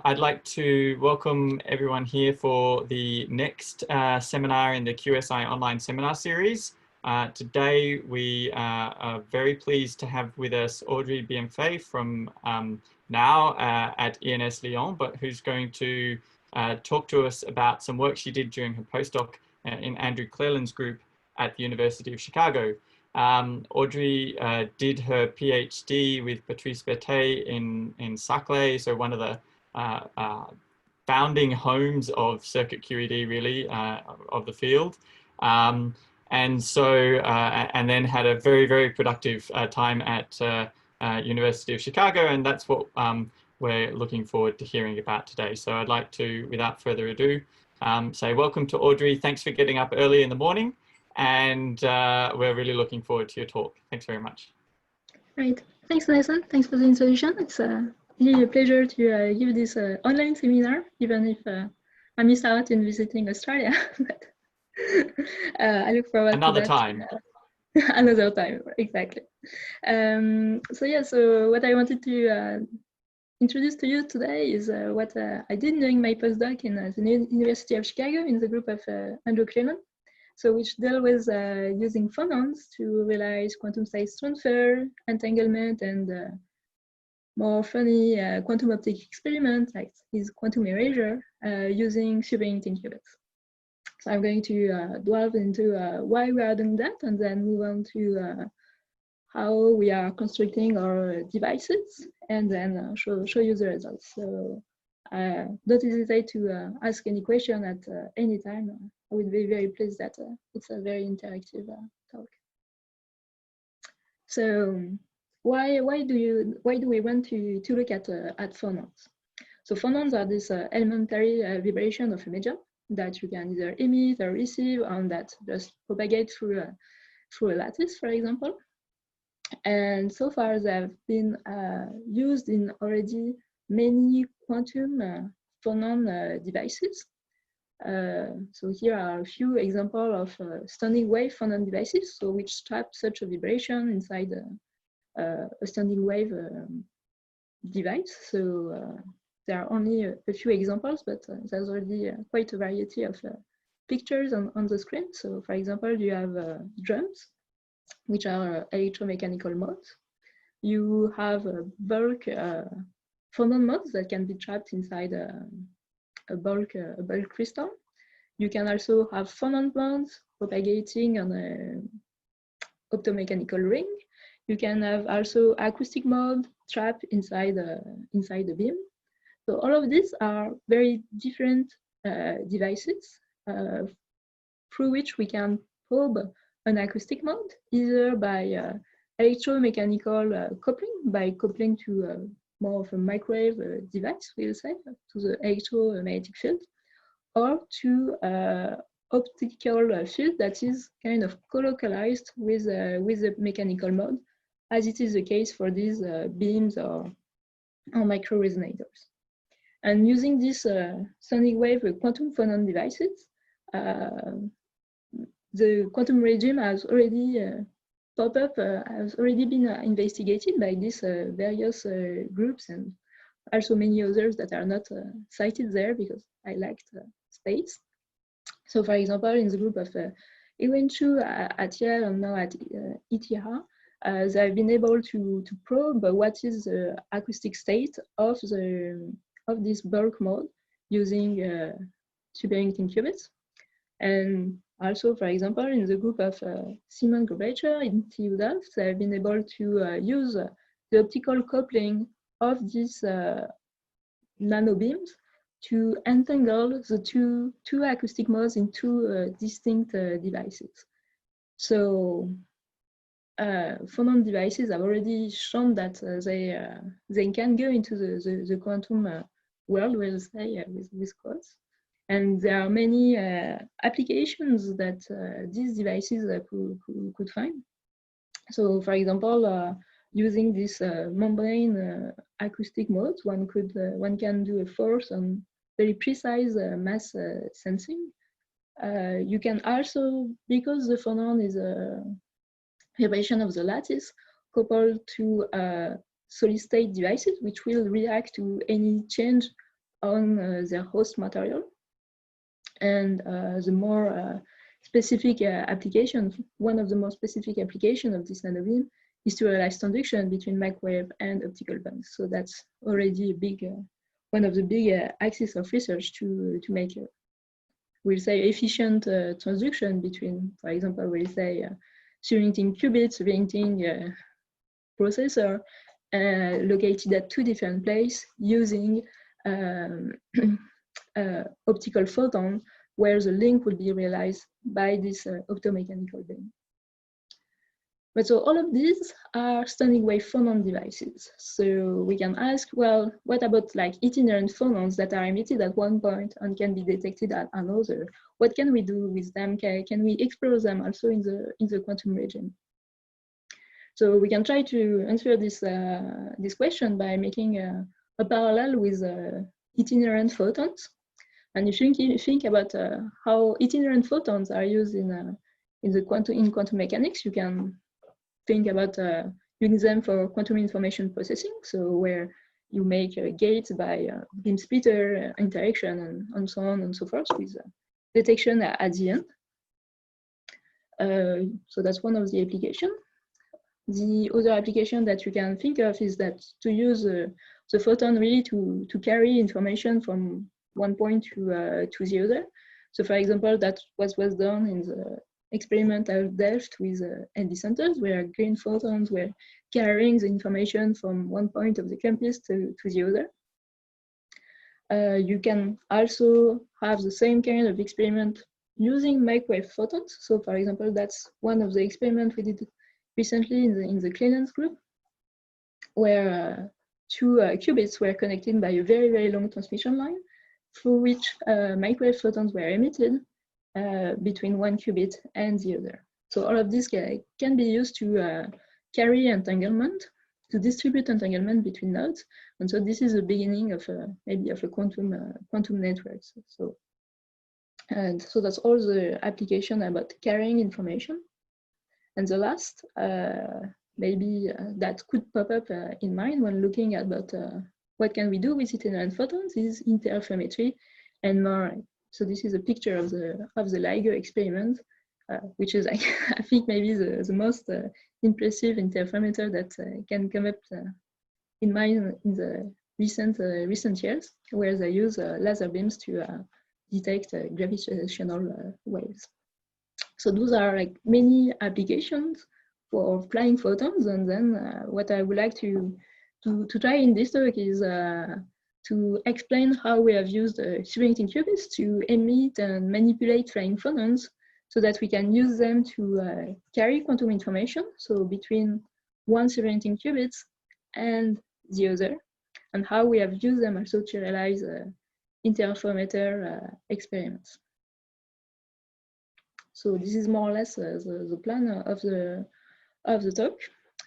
I'd like to welcome everyone here for the next seminar in the QSI online seminar series. Today we are very pleased to have with us Audrey Bienfait from now at ENS Lyon, but who's going to talk to us about some work she did during her postdoc in Andrew Cleland's group at the University of Chicago. Audrey did her PhD with Patrice Berthet in Saclay, so one of the founding homes of circuit QED, really, of the field. And then had a very productive time at University of Chicago, and that's what we're looking forward to hearing about today. So I'd like to, without further ado, say welcome to Audrey. Thanks for getting up early in the morning, and we're really looking forward to your talk. Thanks very much. Right. Thanks, Nathan. Thanks for the introduction. It's really a pleasure to give this online seminar, even if I missed out in visiting Australia. But I look forward to that. Another time, exactly. So what I wanted to introduce to you today is what I did during my postdoc in the University of Chicago in the group of Andrew Cleland. So which deal with using phonons to realize quantum size transfer, entanglement, and more funny quantum optic experiment like his quantum erasure using superconducting qubits. So I'm going to delve into why we are doing that, and then move on to how we are constructing our devices, and then show you the results. So don't hesitate to ask any question at any time. I would be very pleased that it's a very interactive talk. So why do we want to look at phonons? So phonons are this elementary vibration of a medium that you can either emit or receive, and that just propagate through a lattice, for example. And so far they have been used in already many quantum phonon devices. So here are a few examples of standing wave phonon devices, so which trap such a vibration inside a standing wave device. So there are only a few examples, but there's already quite a variety of pictures on the screen. So for example, you have drums, which are electromechanical modes. You have bulk phonon modes that can be trapped inside a bulk crystal. You can also have phonon modes propagating on an optomechanical ring. You can have also acoustic mode trapped inside the beam. So all of these are very different devices through which we can probe an acoustic mode, either by electromechanical coupling, by coupling to more of a microwave device, we'll say, to the electromagnetic field, or to optical field that is kind of colocalized with the mechanical mode, as it is the case for these beams or micro resonators. And using these standing wave quantum phonon devices, the quantum regime has already popped up, has already been investigated by these various groups, and also many others that are not cited there because I lacked space. So for example, in the group of Ewen Chu at Yale and now at ETH, they have been able to probe what is the acoustic state of this bulk mode using superconducting qubits. And also, for example, in the group of Simon Gobecher in TU Delft, they have been able to use the optical coupling of these nano beams to entangle the two acoustic modes in two distinct devices. So phonon devices have already shown that they can go into the quantum world, we'll say, with quotes. And there are many applications that these devices could find. So for example, using this membrane acoustic modes, one can do a force on very precise mass sensing. You can also, because the phonon is a vibration of the lattice, coupled to solid state devices, which will react to any change on their host material. And the more specific application, one of the more specific application of this nanobeam is to realize transduction between microwave and optical bands. So that's already a big, one of the big axes of research to make, we'll say, efficient transduction between, for example, we'll say surrounding qubits, surrounding processor located at two different places using optical photon, where the link will be realized by this optomechanical beam. But so all of these are standing wave phonon devices. So we can ask, well, what about like itinerant phonons that are emitted at one point and can be detected at another? What can we do with them? Can we explore them also in the quantum region? So we can try to answer this this question by making a parallel with itinerant photons. And if you think about how itinerant photons are used in quantum mechanics, you can think about using them for quantum information processing. So where you make gates by beam splitter interaction and so on and so forth with detection at the end. So that's one of the applications. The other application that you can think of is that to use the photon really to carry information from one point to the other. So for example, that was done in the experiment at Delft with ND centers, where green photons were carrying the information from one point of the campus to the other. You can also have the same kind of experiment using microwave photons. So for example, that's one of the experiments we did recently in the Clemens group, where two qubits were connected by a very, very long transmission line through which microwave photons were emitted between one qubit and the other. So all of this can be used to carry entanglement, to distribute entanglement between nodes. And so this is the beginning of maybe of a quantum network. And so that's all the application about carrying information. And the last, maybe that could pop up in mind when looking at about what can we do with itinerant photons is interferometry and more. So this is a picture of the LIGO experiment, which is I think maybe the most impressive interferometer that can come up in mind in the recent years, where they use laser beams to detect gravitational waves. So those are like many applications for flying photons. And then what I would like to try in this talk is to explain how we have used superconducting qubits to emit and manipulate flying phonons so that we can use them to carry quantum information, so between one superconducting qubits and the other, and how we have used them also to realize interferometer experiments. So this is more or less the plan of the talk.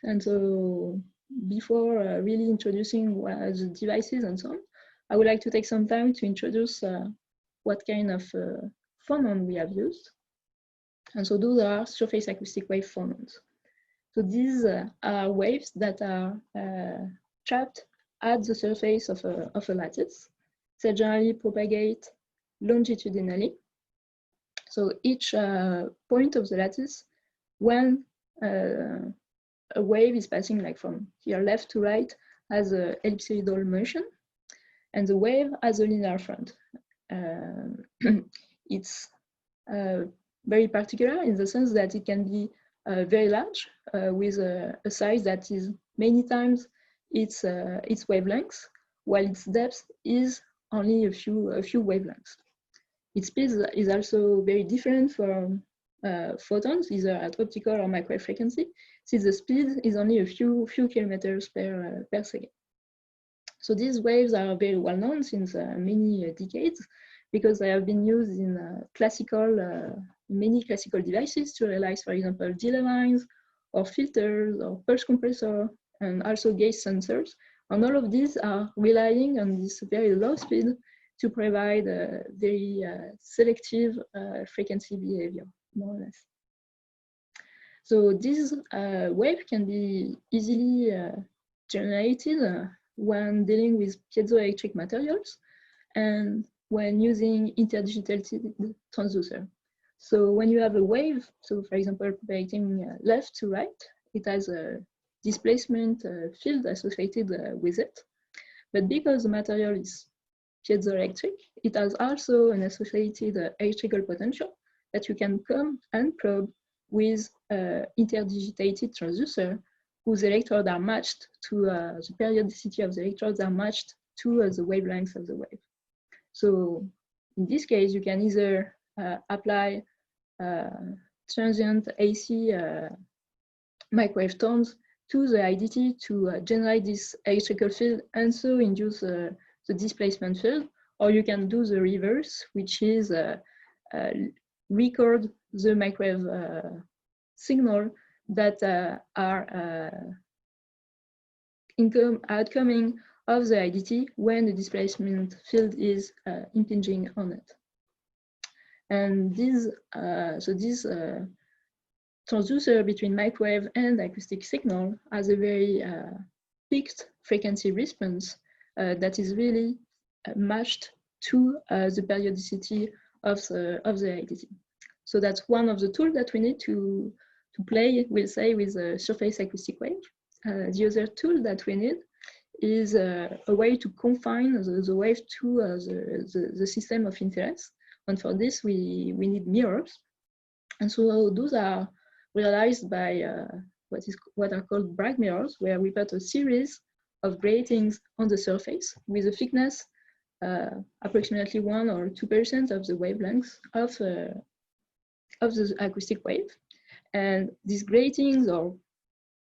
And so before really introducing the devices and so on, I would like to take some time to introduce what kind of phonon we have used. And so those are surface acoustic wave phonons. So these are waves that are trapped at the surface of a lattice. They generally propagate longitudinally. So each point of the lattice, when a wave is passing like from here left to right, has an ellipsoidal motion, and the wave has a linear front. It's very particular in the sense that it can be very large with a size that is many times its wavelength, while its depth is only a few wavelengths. Its speed is also very different from photons, either at optical or microwave frequency, since the speed is only a few kilometers per second. So these waves are very well known since many decades, because they have been used in many classical devices to realize, for example, delay lines or filters or pulse compressor, and also gauge sensors. And all of these are relying on this very low speed to provide a very selective frequency behavior, more or less. So this wave can be easily generated when dealing with piezoelectric materials. and when using interdigitated transducer. So when you have a wave, so for example, propagating left to right, it has a displacement field associated with it. But because the material is piezoelectric, it has also an associated electrical potential that you can come and probe with interdigitated transducer whose electrodes are matched to the periodicity of the electrodes are matched to the wavelengths of the wave. So in this case, you can either apply transient AC microwave tones to the IDT to generate this electrical field and so induce the displacement field, or you can do the reverse, which is record the microwave signal that are outcoming of the IDT when the displacement field is impinging on it. And this transducer between microwave and acoustic signal has a very peaked frequency response that is really matched to the periodicity of the IDT. So that's one of the tools that we need to play, we'll say, with a surface acoustic wave. The other tool that we need is a way to confine the wave to the system of interest. And for this, we need mirrors. And so those are realized by what are called Bragg mirrors, where we put a series of gratings on the surface with a thickness approximately 1 or 2% of the wavelength of the acoustic wave. And these gratings, or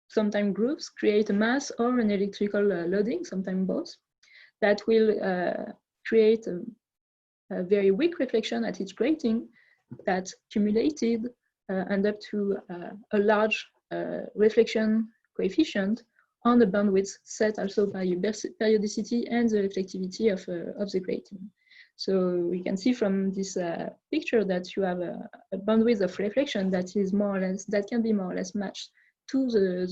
sometimes groups, create a mass or an electrical loading, sometimes both, that will create a very weak reflection at each grating that cumulated end up to a large reflection coefficient on the bandwidth set also by periodicity and the reflectivity of the grating. So we can see from this picture that you have a bandwidth of reflection that is more or less, that can be more or less matched to the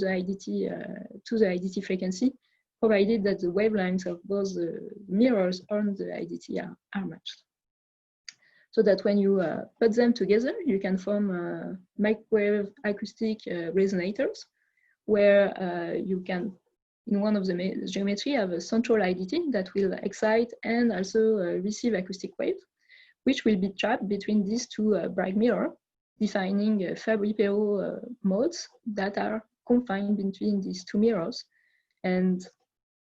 IDT frequency, provided that the wavelengths of both the mirrors on the IDT are matched. So that when you put them together, you can form microwave acoustic resonators, where you can, in one of the geometry, have a central IDT that will excite and also receive acoustic wave, which will be trapped between these two Bragg mirrors, defining Fabry-Perot modes that are confined between these two mirrors. And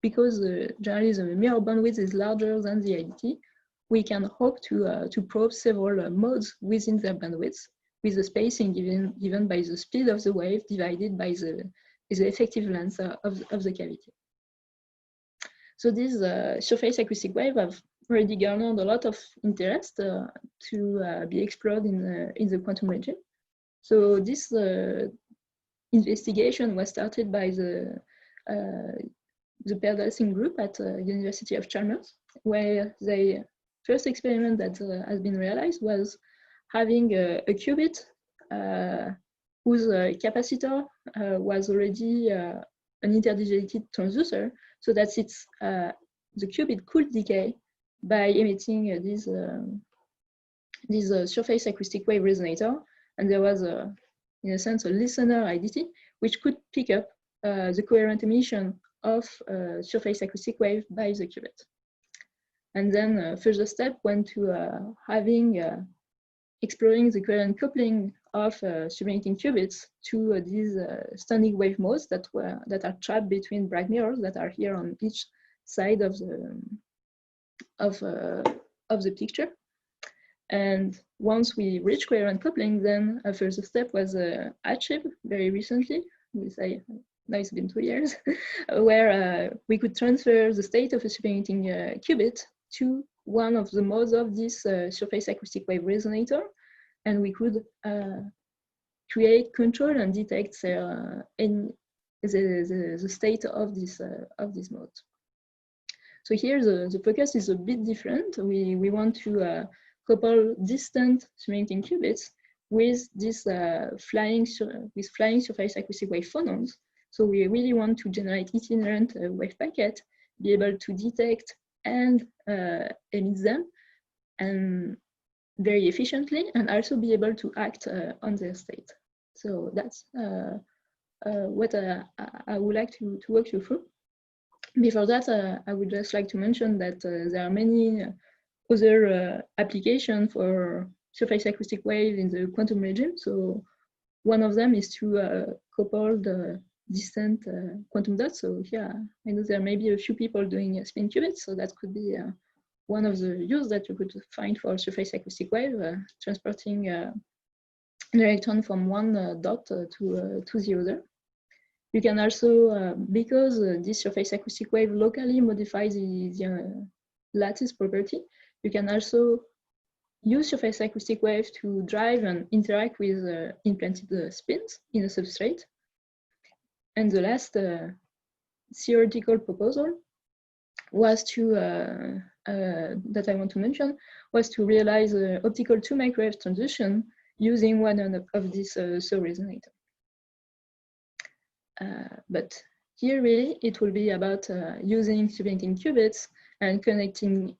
because generally the mirror bandwidth is larger than the IDT, we can hope to probe several modes within their bandwidth, with the spacing given by the speed of the wave divided by the effective length of the cavity. So these surface acoustic waves have already garnered a lot of interest to be explored in the quantum region. So this investigation was started by the Per group at University of Chalmers, where the first experiment that has been realized was having a qubit whose capacitor was already an interdigitated transducer, so that the qubit could decay by emitting this surface acoustic wave resonator. And there was, in a sense, a listener IDT, which could pick up the coherent emission of surface acoustic wave by the qubit. And then further step went to exploring the coherent coupling of superconducting qubits to these standing wave modes that are trapped between Bragg mirrors that are here on each side of the picture. And once we reached coherent coupling, then a further step was achieved very recently. We say now it's been 2 years, where we could transfer the state of a superconducting qubit to one of the modes of this surface acoustic wave resonator, and we could create, control, and detect the state of this mode. So here the focus is a bit different. We want to couple distant superconducting qubits with this flying surface acoustic wave phonons. So we really want to generate itinerant wave packet, be able to detect and emits them, and very efficiently, and also be able to act on their state. So that's what I would like to walk you through. Before that, I would just like to mention that there are many other applications for surface acoustic wave in the quantum regime. So one of them is to couple the distant quantum dots. So here, I know there may be a few people doing spin qubits, so that could be one of the use that you could find for surface acoustic wave, transporting an electron from one dot to the other. You can also, because this surface acoustic wave locally modifies the lattice property, you can also use surface acoustic wave to drive and interact with implanted spins in a substrate. And the last theoretical proposal was to, that I want to mention, was to realize optical 2 microwave transition using one of these SAW resonator. But here really it will be about using superconducting qubits and connecting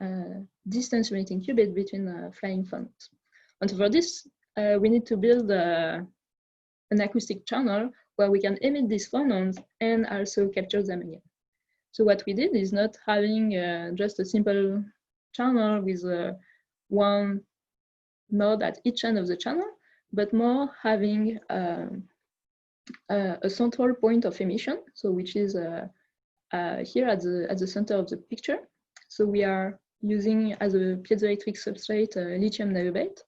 distance superconducting qubit between flying phonons. And for this, we need to build an acoustic channel where we can emit these phonons and also capture them again. So what we did is not having just a simple channel with one node at each end of the channel, but more having a central point of emission, so which is here at the center of the picture. So we are using as a piezoelectric substrate lithium niobate.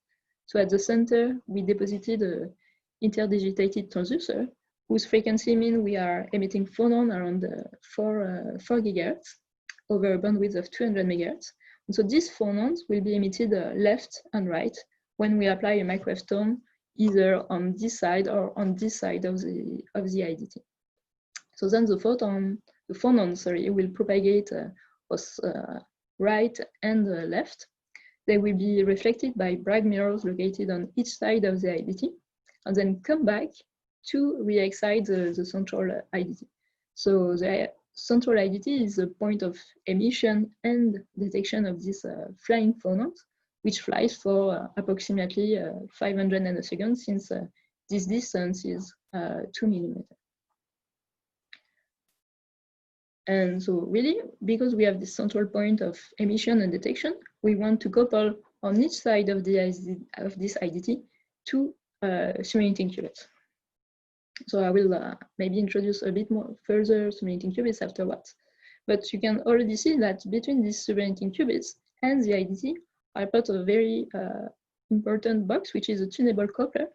So at the center, we deposited an interdigitated transducer whose frequency means we are emitting phonon around 4 gigahertz over a bandwidth of 200 megahertz. And so these phonons will be emitted left and right when we apply a microwave tone either on this side or on this side of the IDT. So then the phonons will propagate both right and left. They will be reflected by Bragg mirrors located on each side of the IDT, and then come back to re-excite the central IDT. So the central IDT is the point of emission and detection of these flying phonons, which flies for approximately 500 nanoseconds, since this distance is 2 millimeters. And so really, because we have this central point of emission and detection, we want to couple on each side of this IDT two superconducting qubits. So I will maybe introduce a bit more further superconducting qubits afterwards. But you can already see that between these superconducting qubits and the IDT are part of a very important box, which is a tunable coupler.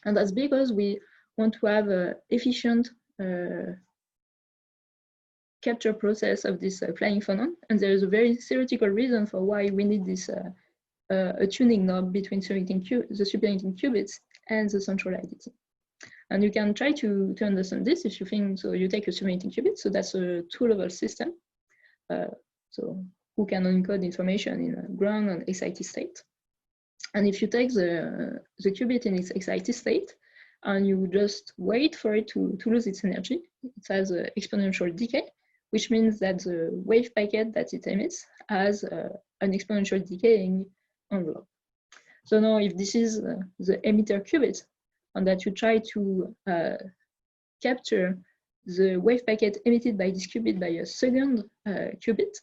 And that's because we want to have an efficient capture process of this flying phonon. And there is a very theoretical reason for why we need this a tuning knob between the superconducting qubits and the central IDT. And you can try to understand this if you think, so you take a superconducting qubit, so that's a two-level system. So who can encode information in a ground and excited state. And if you take the qubit in its excited state, and you just wait for it to lose its energy, it has an exponential decay, which means that the wave packet that it emits has an exponential decaying envelope. So now if this is the emitter qubit, and that you try to capture the wave packet emitted by this qubit by a second qubit,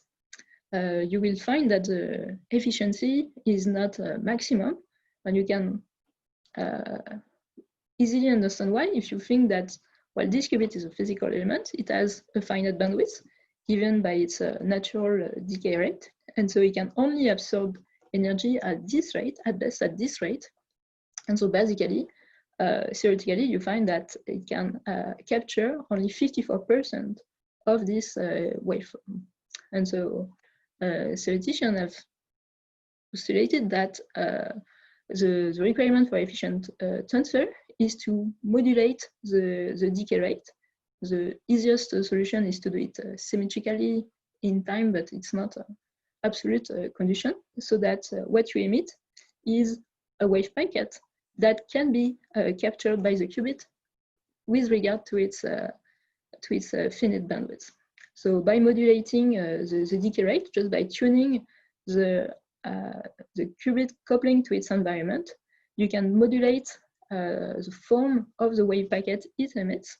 you will find that the efficiency is not maximum, and you can easily understand why if you think that, well, this qubit is a physical element, it has a finite bandwidth given by its natural decay rate, and so it can only absorb energy at this rate, at best at this rate. And so basically, theoretically, you find that it can capture only 54% of this waveform. And so theoreticians have postulated that the requirement for efficient transfer is to modulate the decay rate. The easiest solution is to do it symmetrically in time, but it's not an absolute condition, so that what you emit is a wave packet that can be captured by the qubit with regard to its finite bandwidth. So by modulating the decay rate, just by tuning the qubit coupling to its environment, you can modulate the form of the wave packet it emits.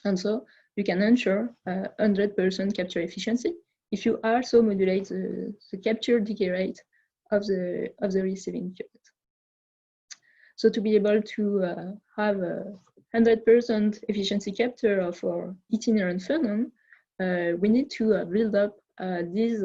And so you can ensure 100% capture efficiency if you also modulate the capture decay rate of the receiving qubit. So to be able to have a 100% efficiency capture of our itinerant phonon, we need to build up these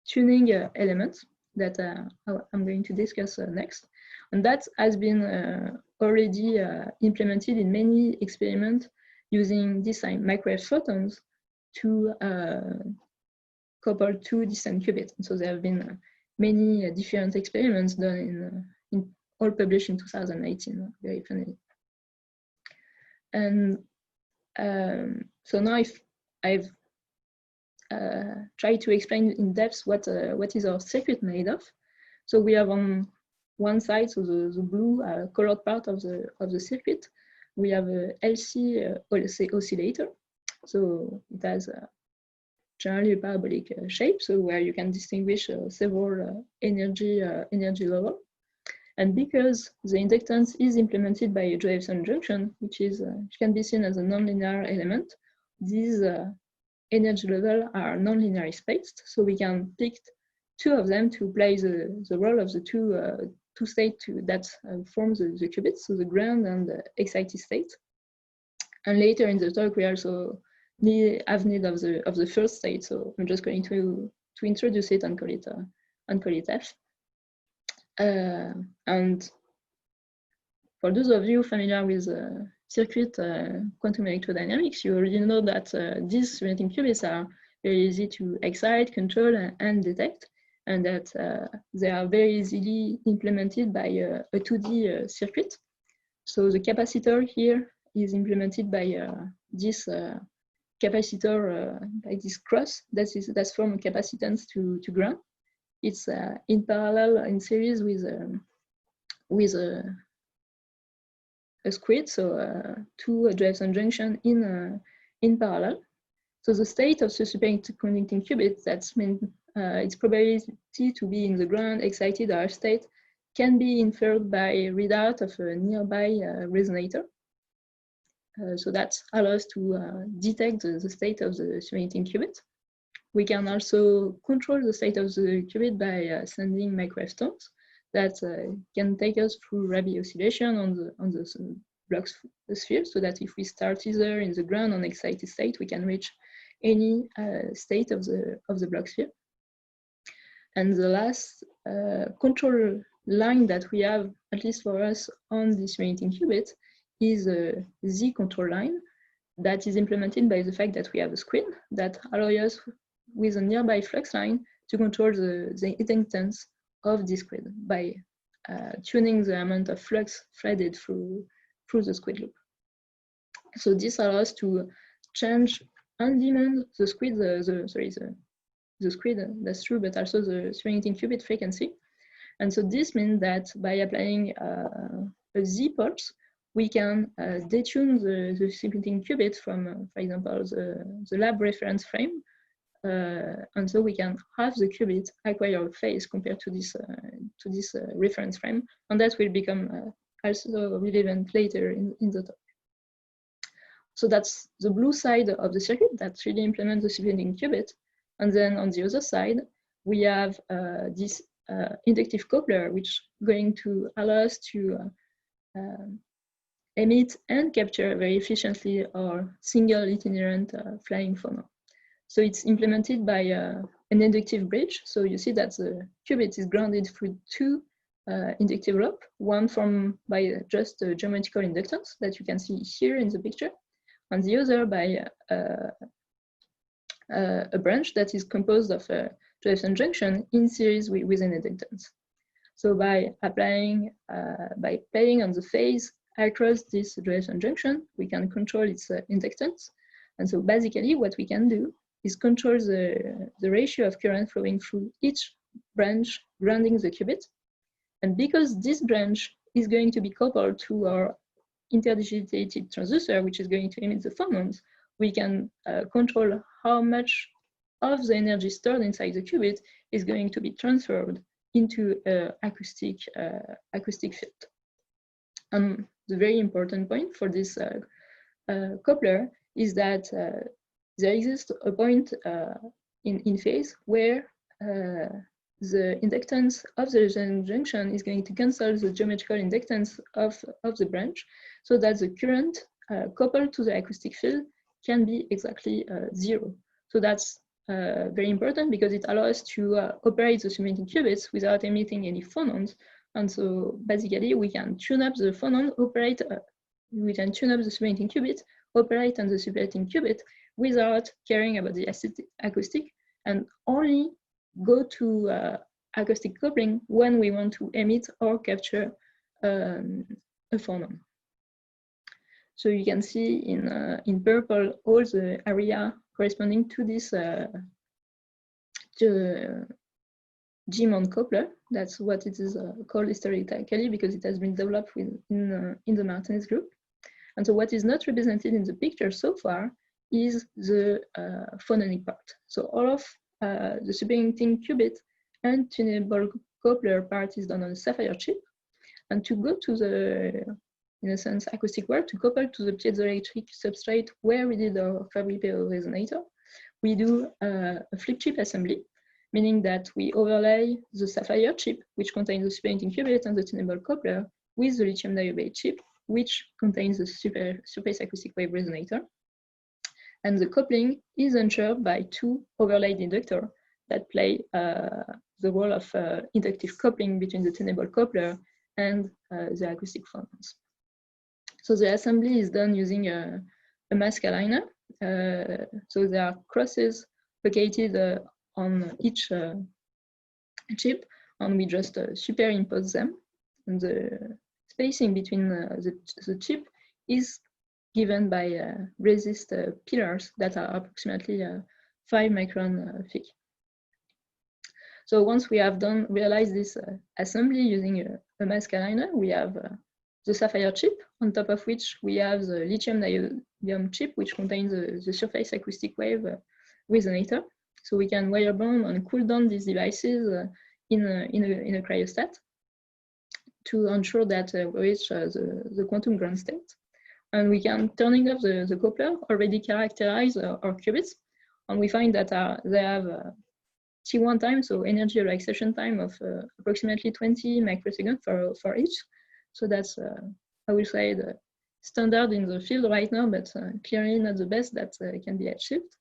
tuning elements that I'm going to discuss next. And that has been already implemented in many experiments using this microwave photons to couple two distant qubits. And so there have been many different experiments done in all published in 2018, very funnily. And so now I've tried to explain in depth what is our circuit made of. So we have on one side, so the blue colored part of the circuit, we have a LC oscillator. So it has generally a parabolic shape, so where you can distinguish several energy level. And because the inductance is implemented by a Josephson junction, which can be seen as a nonlinear element, these energy levels are nonlinearly spaced, so we can pick two of them to play the role of the two states that form the qubits, so the ground and the excited state. And later in the talk, we also have need of the first state, so I'm just going to introduce it and call it F. And for those of you familiar with circuit quantum electrodynamics, you already know that these resonating qubits are very easy to excite, control, and detect, and that they are very easily implemented by a 2D circuit. So the capacitor here is implemented by this capacitor, by this cross that's from a capacitance to ground. It's in parallel, in series with a squid, so two Josephson junction in parallel. So the state of the superconducting qubit, that's mean its probability to be in the ground excited R state, can be inferred by readout of a nearby resonator. So that allows to detect the state of the superconducting qubit. We can also control the state of the qubit by sending microwave tones that can take us through Rabi oscillation on the Bloch sphere, so that if we start either in the ground on excited state, we can reach any state of the Bloch sphere. And the last control line that we have, at least for us, on this resonating qubit is the control line that is implemented by the fact that we have a screen that allows us with a nearby flux line to control the inductance of this squid by tuning the amount of flux threaded through the squid loop. So this allows to change on demand the squid, the squid, that's true, but also the superconducting qubit frequency. And so this means that by applying a Z pulse, we can detune the superconducting qubit from, for example, the lab reference frame. And so we can have the qubit acquire phase compared to this reference frame, and that will become also relevant later in the talk. So that's the blue side of the circuit that really implements the superconducting qubit, and then on the other side we have this inductive coupler, which is going to allow us to emit and capture very efficiently our single itinerant flying phonon. So it's implemented by an inductive bridge. So you see that the qubit is grounded through two inductive loops, one formed by just a geometrical inductance that you can see here in the picture, and the other by a branch that is composed of a Josephson junction in series with an inductance. So by applying, by playing on the phase across this Josephson junction, we can control its inductance. And so basically what we can do is control the ratio of current flowing through each branch grounding the qubit. And because this branch is going to be coupled to our interdigitated transducer, which is going to emit the phonons, we can control how much of the energy stored inside the qubit is going to be transferred into acoustic field. And the very important point for this coupler is that there exists a point in phase where the inductance of the junction is going to cancel the geometrical inductance of the branch, so that the current coupled to the acoustic field can be exactly 0. So that's very important because it allows us to operate the simulating qubits without emitting any phonons. And so basically we can tune up the phonon, we can tune up the simulating qubit, operate on the simulating qubit without caring about the acoustic, and only go to acoustic coupling when we want to emit or capture a phonon. So you can see in purple all the area corresponding to this G-mount coupler. That's what it is called historically, because it has been developed in the Martinez group. And so what is not represented in the picture so far is the phononic part. So all of the superconducting qubit and tunable coupler part is done on a sapphire chip. And to go to the, in a sense, acoustic world, to couple to the piezoelectric substrate where we did our Fabry-Pérot resonator, we do a flip chip assembly, meaning that we overlay the sapphire chip, which contains the superconducting qubit and the tunable coupler, with the lithium niobate chip, which contains the surface acoustic wave resonator. And the coupling is ensured by two overlaid inductors that play the role of inductive coupling between the tunable coupler and the acoustic phonons. So the assembly is done using a mask aligner. So there are crosses located on each chip, and we just superimpose them. And the spacing between the chip is given by resist pillars that are approximately 5 micron thick. So once we have realized this assembly using a mask aligner, we have the sapphire chip, on top of which we have the lithium niobium chip, which contains the surface acoustic wave resonator. So we can wire bond and cool down these devices in a cryostat to ensure that we reach the quantum ground state. And we can, turning off the coupler, already characterize our qubits. And we find that they have T1 time, so energy relaxation time of approximately 20 microseconds for each. So that's, I will say, the standard in the field right now, but clearly not the best that can be achieved.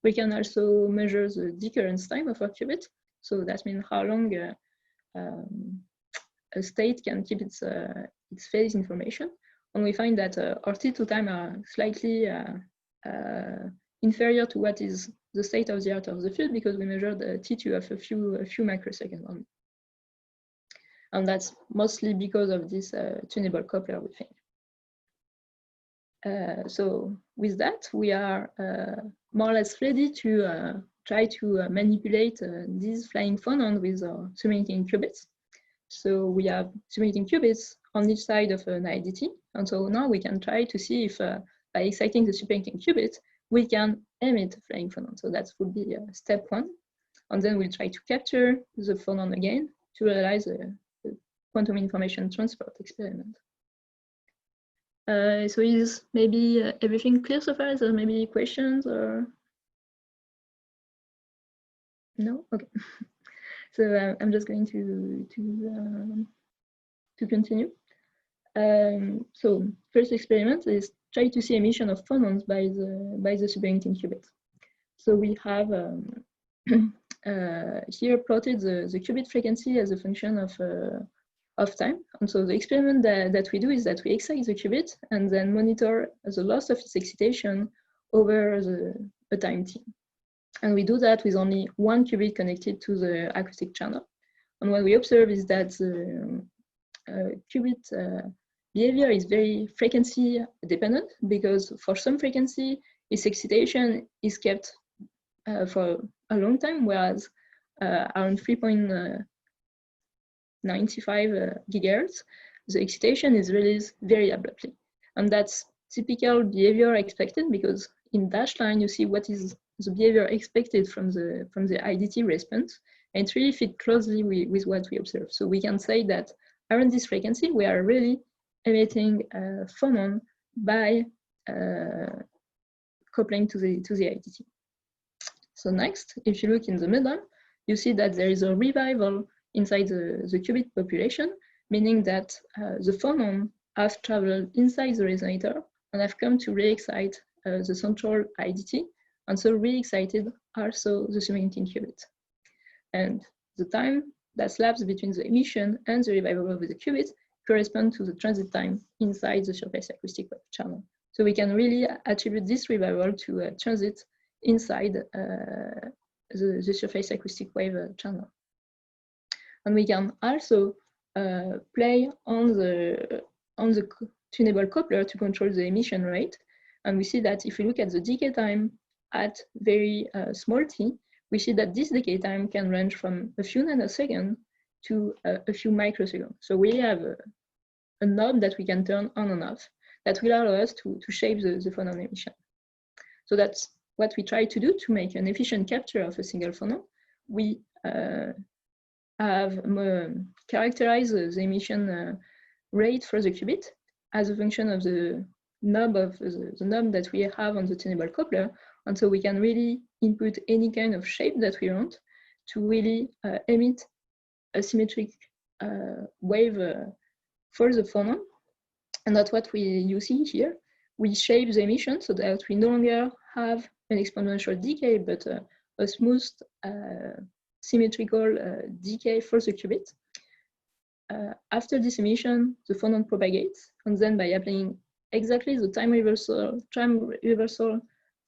We can also measure the decurrence time of our qubit. So that means how long a state can keep its phase information. And we find that our T2 time are slightly inferior to what is the state of the art of the field, because we measured the T2 of a few microseconds only. And that's mostly because of this tunable coupler, we think. So with that, we are more or less ready to try to manipulate these flying phonons with our simulating qubits. So we have simulating qubits on each side of an IDT. And so now we can try to see if by exciting the superconducting qubit, we can emit a flying phonon. So that would be step one. And then we'll try to capture the phonon again to realize the quantum information transport experiment. So is maybe everything clear so far? Is there maybe questions or? No? Okay. So I'm just going to continue. So first experiment is try to see emission of phonons by the superconducting qubit. So we have here plotted the qubit frequency as a function of time. And so the experiment that we do is that we excite the qubit and then monitor the loss of its excitation over a time t. And we do that with only one qubit connected to the acoustic channel. And what we observe is that the qubit behavior is very frequency dependent, because for some frequency, its excitation is kept for a long time, whereas around 3.95 gigahertz, the excitation is released very abruptly. And that's typical behavior expected, because in dashed line, you see what is the behavior expected from the IDT response, and it really fits closely with what we observe. So we can say that around this frequency, we are really emitting a phonon by coupling to the IDT. So next, if you look in the middle, you see that there is a revival inside the qubit population, meaning that the phonon have traveled inside the resonator and have come to re-excite the central IDT, and so re-excited also the superconducting qubit. And the time that elapsed between the emission and the revival of the qubit correspond to the transit time inside the surface acoustic wave channel. So we can really attribute this revival to a transit inside the surface acoustic wave channel. And we can also play on the tunable coupler to control the emission rate. And we see that if we look at the decay time at very small t, we see that this decay time can range from a few nanoseconds to a few microseconds. So we have a knob that we can turn on and off that will allow us to shape the phonon emission. So that's what we try to do to make an efficient capture of a single phonon. We have characterized the emission rate for the qubit as a function of the knob that we have on the tunable coupler, and so we can really input any kind of shape that we want to really emit a symmetric wave for the phonon. And that's what you see here. We shape the emission so that we no longer have an exponential decay, but a smooth symmetrical decay for the qubit. After this emission, the phonon propagates, and then by applying exactly the time reversal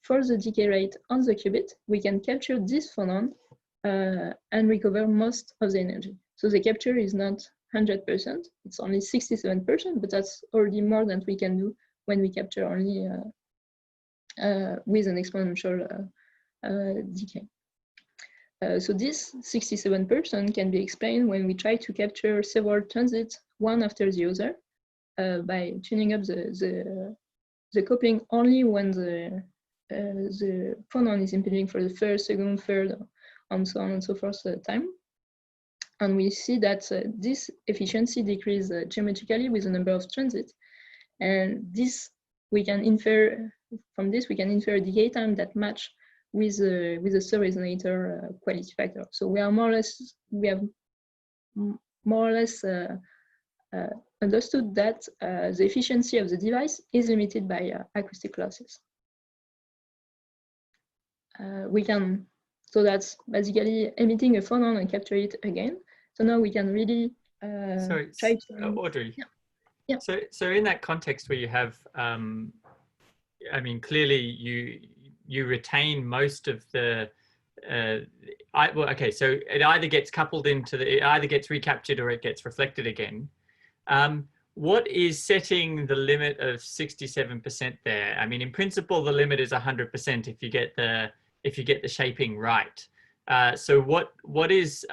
for the decay rate on the qubit, we can capture this phonon and recover most of the energy. So the capture is not 100%, it's only 67%, but that's already more than we can do when we capture only with an exponential decay. So this 67% can be explained when we try to capture several transits one after the other by tuning up the coupling only when the phonon is impinging for the first, second, third, and so on and so forth time. And we see that this efficiency decreases geometrically with the number of transits. And this we can infer from this, we can infer a decay time that match with the sub-resonator quality factor. So we have more or less understood that the efficiency of the device is limited by acoustic losses. So that's basically emitting a phonon and capture it again. So now we can really try to... Audrey. Yeah. Yeah. So in that context where you have, I mean, clearly you retain most of the, well, okay, so it either gets coupled into it either gets recaptured or it gets reflected again. What is setting the limit of 67% there? I mean, in principle, the limit is 100% if you get the shaping right. So what is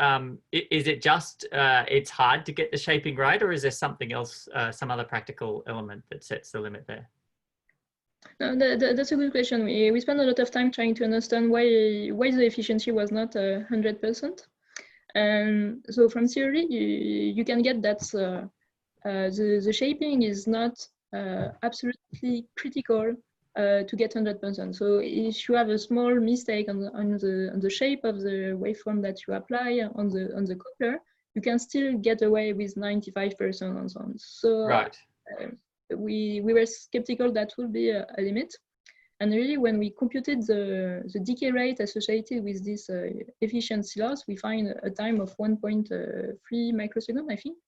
it just it's hard to get the shaping right, or is there something else, some other practical element that sets the limit there? No, that's a good question. We spent a lot of time trying to understand why the efficiency was not 100%. And so from theory, you can get that the shaping is not absolutely critical to get 100%. So if you have a small mistake on the shape of the waveform that you apply on the coupler, you can still get away with 95% and so on. So right. We were skeptical that would be a limit. And really, when we computed the decay rate associated with this efficiency loss, we find a time of 1.3 microseconds, I think.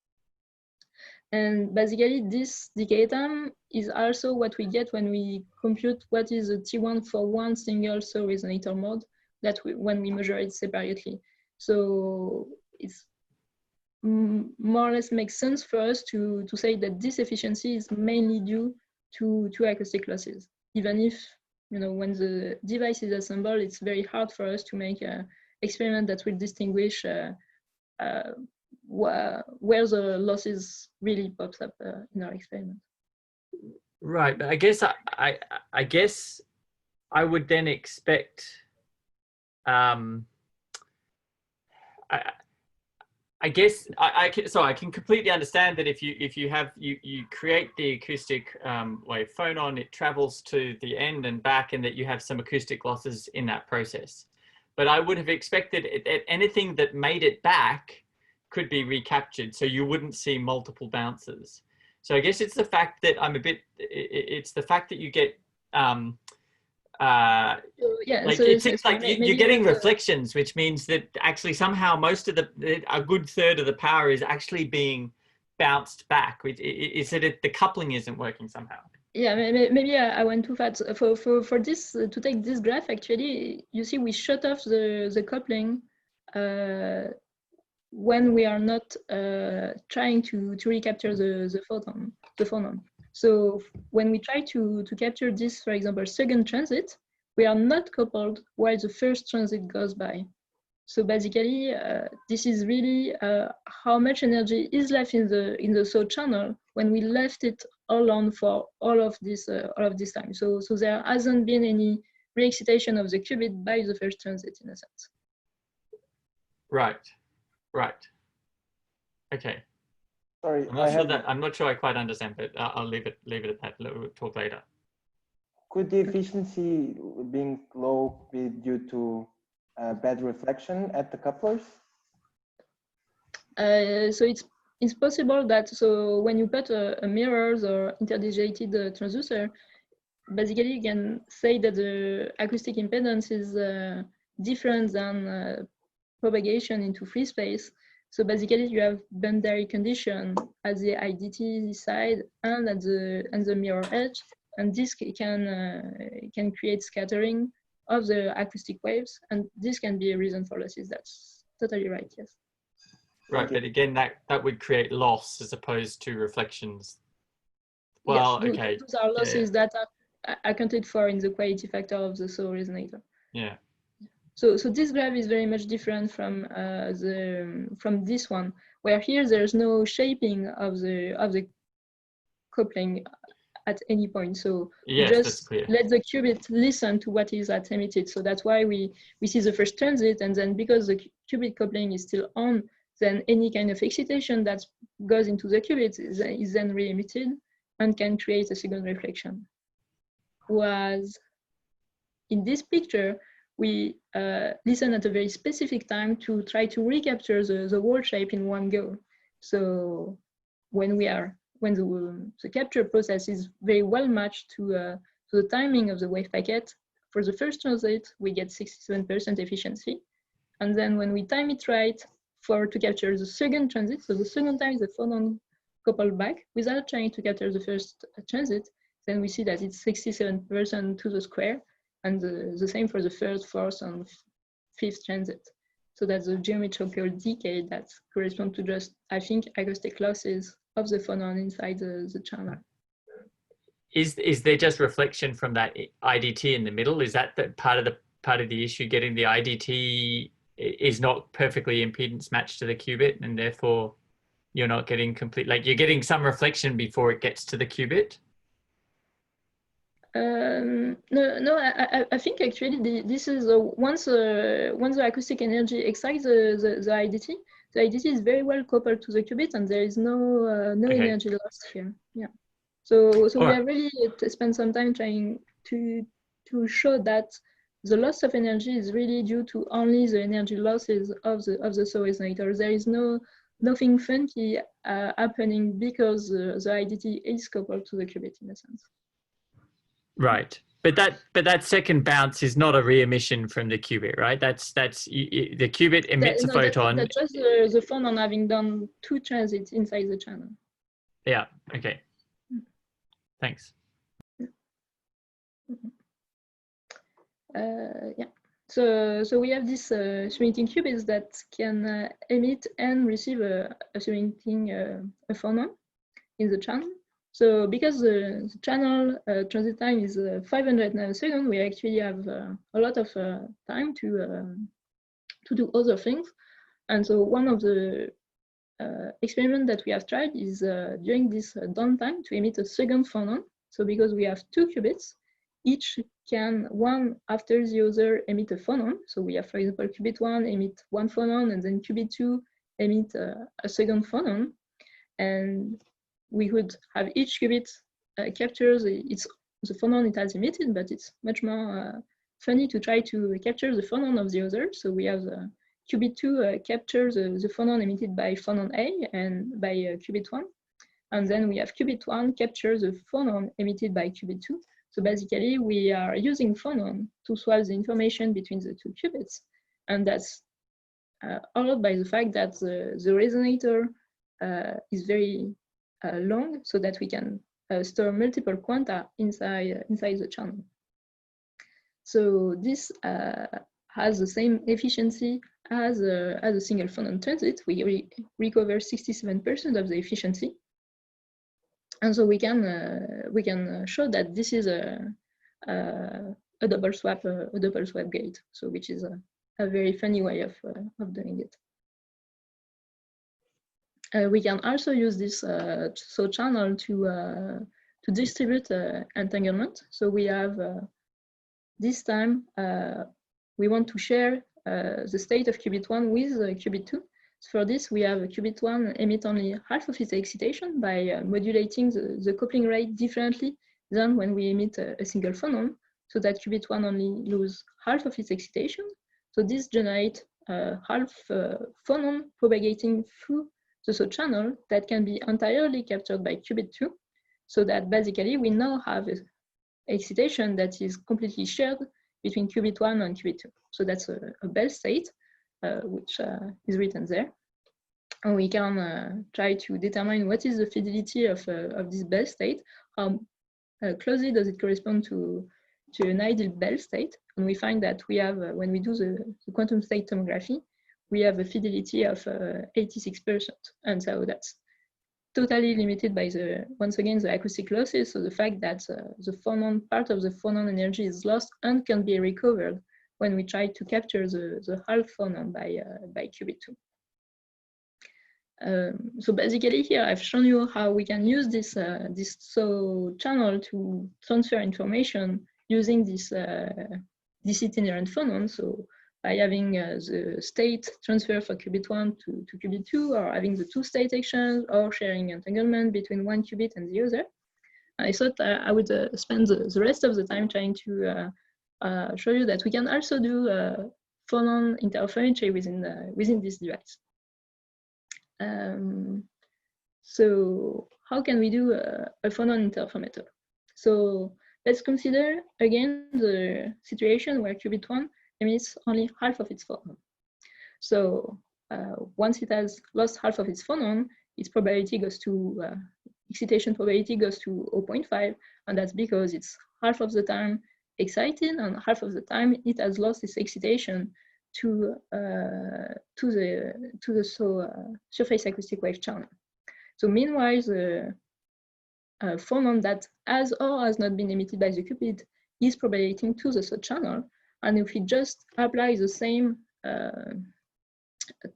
And basically, this decay time is also what we get when we compute what is the T1 for one single resonator mode that when we measure it separately. So it's more or less makes sense for us to say that this efficiency is mainly due to acoustic losses. Even if, you know, when the device is assembled, it's very hard for us to make an experiment that will distinguish where the losses really pops up in our experiment. Right, but I guess I would then expect, I guess I can completely understand that if you create the acoustic wave phonon, it travels to the end and back, and that you have some acoustic losses in that process. But I would have expected anything that made it back could be recaptured, so you wouldn't see multiple bounces. So I guess it's the fact that it's the fact that you get yeah, like it seems like you're getting reflections, which means that actually somehow most of a good third of the power is actually being bounced back. Is that the coupling isn't working somehow? Yeah, maybe I went too fast. For this, to take this graph, actually, you see we shut off the coupling when we are not trying to recapture the phonon. So when we try to capture this, for example, second transit, we are not coupled while the first transit goes by. So basically, this is really how much energy is left in the third channel when we left it all on for all of this time. So there hasn't been any re-excitation of the qubit by the first transit in a sense. Right. Okay. Sorry, I'm not sure I quite understand, but I'll leave it at that. We'll talk later. Could the efficiency being low be due to bad reflection at the couplers? So it's possible that when you put a mirrors or interdigitated transducer, basically you can say that the acoustic impedance is different than propagation into free space. So basically you have boundary condition at the IDT side and at the mirror edge, and this can create scattering of the acoustic waves, and this can be a reason for losses. That's totally right, yes. Right, but again, that would create loss as opposed to reflections. Well, yes, okay. Those are losses that are accounted for in the quality factor of the SAW resonator. Yeah. So this graph is very much different from this one, where here there's no shaping of the coupling at any point. So yes, we just let the qubit listen to what is emitted. So that's why we see the first transit, and then because the qubit coupling is still on, then any kind of excitation that goes into the qubit is then re-emitted and can create a second reflection. Whereas in this picture, we listen at a very specific time to try to recapture the whole shape in one go. So when the capture process is very well matched to the timing of the wave packet, for the first transit, we get 67% efficiency. And then when we time it right to capture the second transit, so the second time the phonon coupled back without trying to capture the first transit, then we see that it's 67% to the square, and the same for the third, fourth, and fifth transit. So that's the geometrical decay that corresponds to just, I think, acoustic losses of the phonon inside the channel. Is there just reflection from that IDT in the middle? Is that part of the issue? Getting the IDT is not perfectly impedance matched to the qubit, and therefore you're not getting complete. Like you're getting some reflection before it gets to the qubit. No, I think actually this is once the acoustic energy excites the IDT, the IDT is very well coupled to the qubit, and there is no energy loss here. Yeah. So we have really spent some time trying to show that the loss of energy is really due to only the energy losses of the SAW resonator. There is nothing funky happening because the IDT is coupled to the qubit in a sense. Right, but that second bounce is not a re-emission from the qubit, right? That's the qubit emits a photon. That's just the phonon having done two transits inside the channel. Yeah. Okay. Thanks. Yeah. So we have this simulating qubits that can emit and receive a simulating a phonon in the channel. So because the channel transit time is 500 nanoseconds, we actually have a lot of time to do other things. And so one of the experiments that we have tried is during this downtime to emit a second phonon. So because we have two qubits, each can one after the other emit a phonon. So we have, for example, qubit 1 emit one phonon, and then qubit 2 emit a second phonon. And we could have each qubit capture the phonon it has emitted, but it's much more funny to try to capture the phonon of the other. So we have the qubit 2 capture the phonon emitted by phonon A and by qubit 1. And then we have qubit 1 capture the phonon emitted by qubit 2. So basically, we are using phonon to swap the information between the two qubits. And that's allowed by the fact that the resonator is very long, so that we can store multiple quanta inside the channel. So this has the same efficiency as a single phonon transit. We recover 67% of the efficiency. And so we can show that this is a double swap gate. So which is a very funny way of doing it. We can also use this channel to distribute entanglement. So we have this time we want to share the state of qubit 1 with qubit 2. So for this, we have qubit 1 emit only half of its excitation by modulating the coupling rate differently than when we emit a single phonon, so that qubit 1 only lose half of its excitation. So this generates half phonon propagating through the SO channel that can be entirely captured by qubit 2, so that basically we now have an excitation that is completely shared between qubit 1 and qubit 2. So that's a Bell state, which is written there. And we can try to determine what is the fidelity of this Bell state, how closely does it correspond to an ideal Bell state. And we find that we have, when we do the quantum state tomography, we have a fidelity of 86%. And so that's totally limited by once again, the acoustic losses. So the fact that the phonon, part of the phonon energy is lost and can be recovered when we try to capture the half phonon by qubit 2. So basically here I've shown you how we can use this SO channel to transfer information using this itinerant phonon. So by having the state transfer for qubit 1 to qubit 2, or having the two state exchange, or sharing entanglement between one qubit and the other. I thought I would spend the rest of the time trying to show you that we can also do phonon interferometry within this device. So how can we do a phonon interferometer? So let's consider again the situation where qubit 1 emits only half of its phonon. So once it has lost half of its phonon, its probability goes to, excitation probability goes to 0.5, and that's because it's half of the time excited and half of the time it has lost its excitation to the surface acoustic wave channel. So meanwhile, the phonon that has or has not been emitted by the qubit is propagating to the SO channel. And if we just apply the same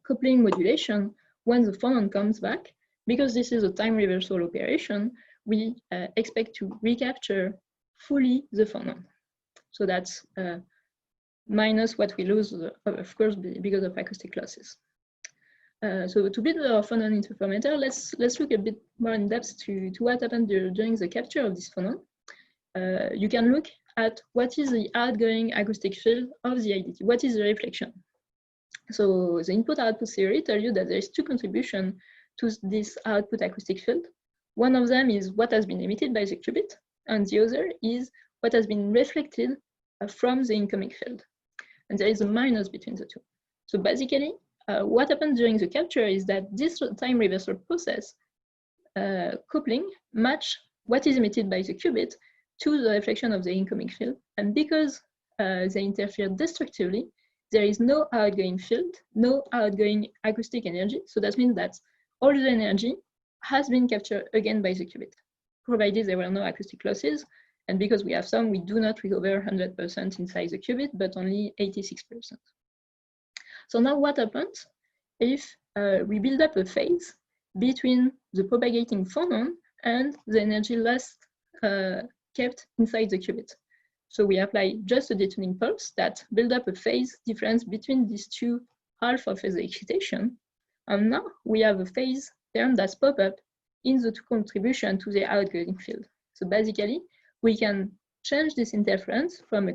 coupling modulation when the phonon comes back, because this is a time reversal operation, we expect to recapture fully the phonon. So that's minus what we lose, of course, because of acoustic losses. So to build our phonon interferometer, let's look a bit more in depth to what happened during the capture of this phonon. You can look at what is the outgoing acoustic field of the IDT, what is the reflection. So the input-output theory tells you that there is two contributions to this output acoustic field. One of them is what has been emitted by the qubit, and the other is what has been reflected from the incoming field. And there is a minus between the two. So basically, what happens during the capture is that this time reversal process coupling match what is emitted by the qubit to the reflection of the incoming field. And because they interfere destructively, there is no outgoing field, no outgoing acoustic energy. So that means that all the energy has been captured again by the qubit, provided there were no acoustic losses. And because we have some, we do not recover 100% inside the qubit, but only 86%. So now what happens if we build up a phase between the propagating phonon and the energy lost kept inside the qubit? So we apply just a detuning pulse that build up a phase difference between these two half of the excitation. And now we have a phase term that's pop up in the two contribution to the outgoing field. So basically, we can change this interference from a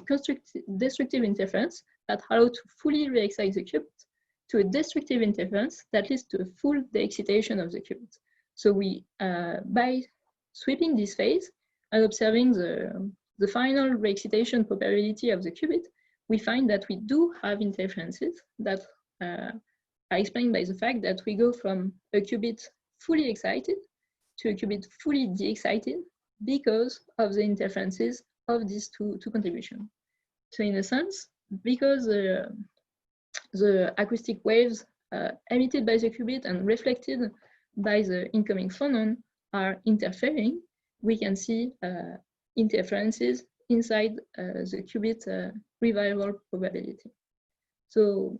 destructive interference that allows to fully re-excite the qubit to a destructive interference that leads to a full de-excitation of the qubit. So we, by sweeping this phase and observing the final re-excitation probability of the qubit, we find that we do have interferences that are explained by the fact that we go from a qubit fully excited to a qubit fully de-excited because of the interferences of these two contributions. So in a sense, because the acoustic waves emitted by the qubit and reflected by the incoming phonon are interfering, we can see interferences inside the qubit revival probability. So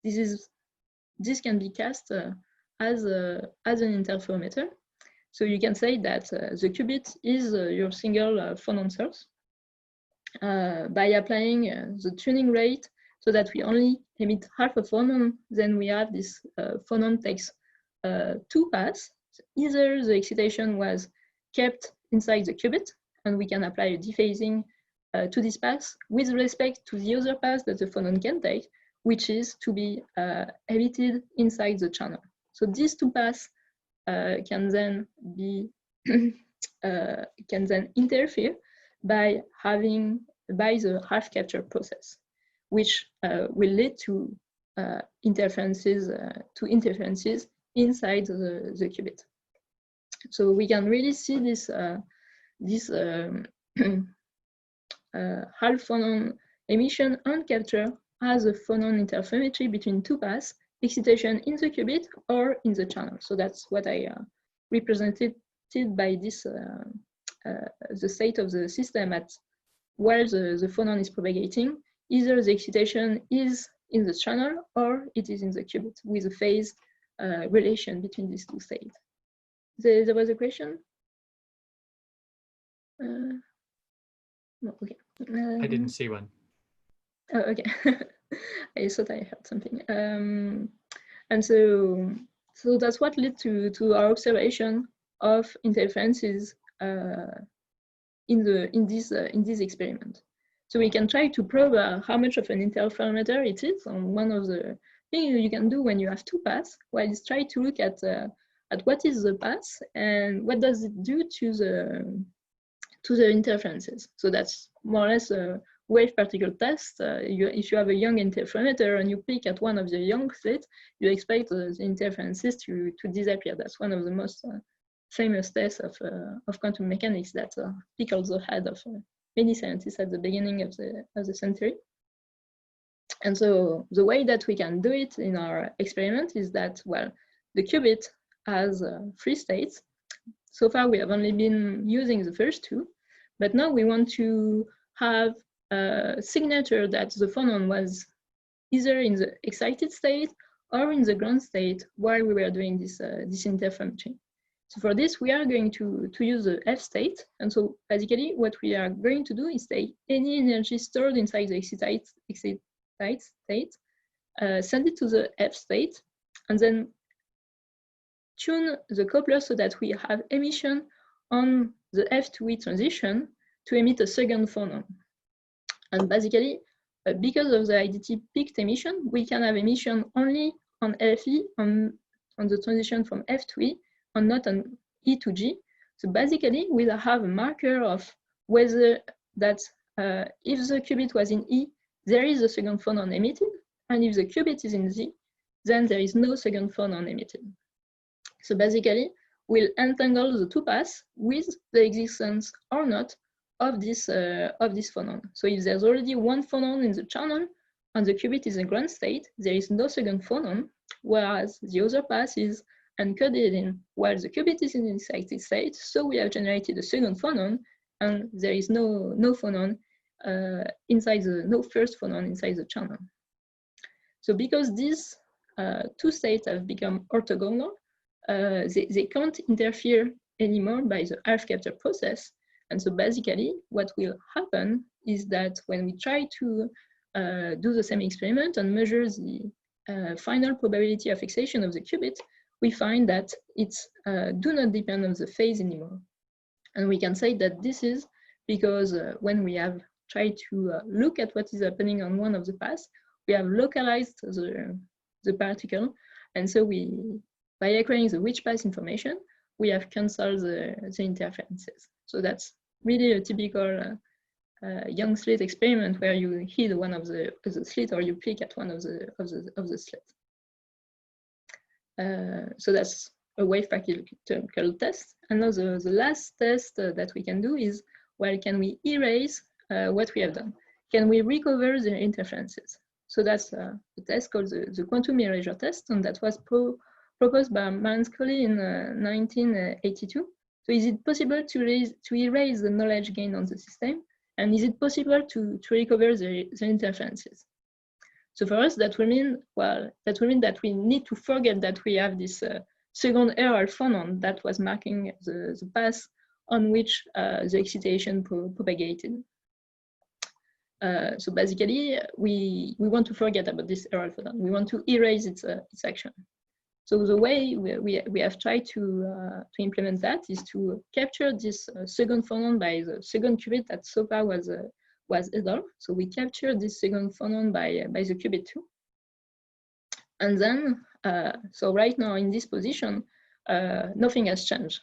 this can be cast as an interferometer. So you can say that the qubit is your single phonon source by applying the tuning rate so that we only emit half a phonon. Then we have this phonon takes two paths. Either the excitation was kept inside the qubit, and we can apply a dephasing to this path with respect to the other path that the phonon can take, which is to be emitted inside the channel. So these two paths can then be can then interfere by the half capture process, which will lead to interferences inside the qubit. So we can really see this half phonon emission and capture as a phonon interferometry between two paths, excitation in the qubit or in the channel. So that's what I represented by this the state of the system at where the phonon is propagating. Either the excitation is in the channel or it is in the qubit with a phase relation between these two states. There was a question? No, okay. I didn't see one. Oh, okay. I thought I heard something. And so that's what led to our observation of interferences in this experiment. So we can try to probe how much of an interferometer it is. And one of the things you can do when you have two paths, well, is try to look at what is the path and what does it do to the interferences. So that's more or less a wave particle test. If you have a young interferometer and you pick at one of the young states, you expect the interferences to disappear. That's one of the most famous tests of quantum mechanics that pickled the head of many scientists at the beginning of the century. And so the way that we can do it in our experiment is that, well, the qubit has 3 states. So far, we have only been using the first 2, but now we want to have a signature that the phonon was either in the excited state or in the ground state while we were doing this interferometry. So for this, we are going to use the F state. And so basically what we are going to do is take any energy stored inside the excited state, send it to the F state, and then tune the coupler so that we have emission on the F to E transition to emit a second phonon. And basically, because of the IDT peaked emission, we can have emission only on FE, on the transition from F to E, and not on E to G. So basically, we'll have a marker of whether that if the qubit was in E, there is a second phonon emitted, and if the qubit is in Z, then there is no second phonon emitted. So basically, we'll entangle the 2 paths with the existence or not of this phonon. So if there's already 1 phonon in the channel and the qubit is in ground state, there is no second phonon, whereas the other path is encoded in while the qubit is in the excited state. So we have generated a second phonon, and there is no phonon no first phonon inside the channel. So because these 2 states have become orthogonal, they can't interfere anymore by the half capture process. And so basically, what will happen is that when we try to do the same experiment and measure the final probability of fixation of the qubit, we find that it's do not depend on the phase anymore. And we can say that this is because when we have tried to look at what is happening on one of the paths, we have localized the particle. And so by acquiring the which path information, we have canceled the interferences. So that's really a typical young slit experiment where you hit one of the slit or you pick at one of the slits. So that's a wave particle test. And now the last test that we can do is, well, can we erase what we have done? Can we recover the interferences? So that's a test called the quantum erasure test, and that was proposed by Scully in 1982. So is it possible to erase the knowledge gained on the system? And is it possible to recover the interferences? So for us, that will mean, well, that we need to forget that we have this second error phonon that was marking the path on which the excitation propagated. So basically, we want to forget about this error phonon. We want to erase its action. So the way we have tried to implement that is to capture this second phonon by the second qubit that so far was idle. So we captured this second phonon by the qubit 2. And then, so right now in this position, nothing has changed.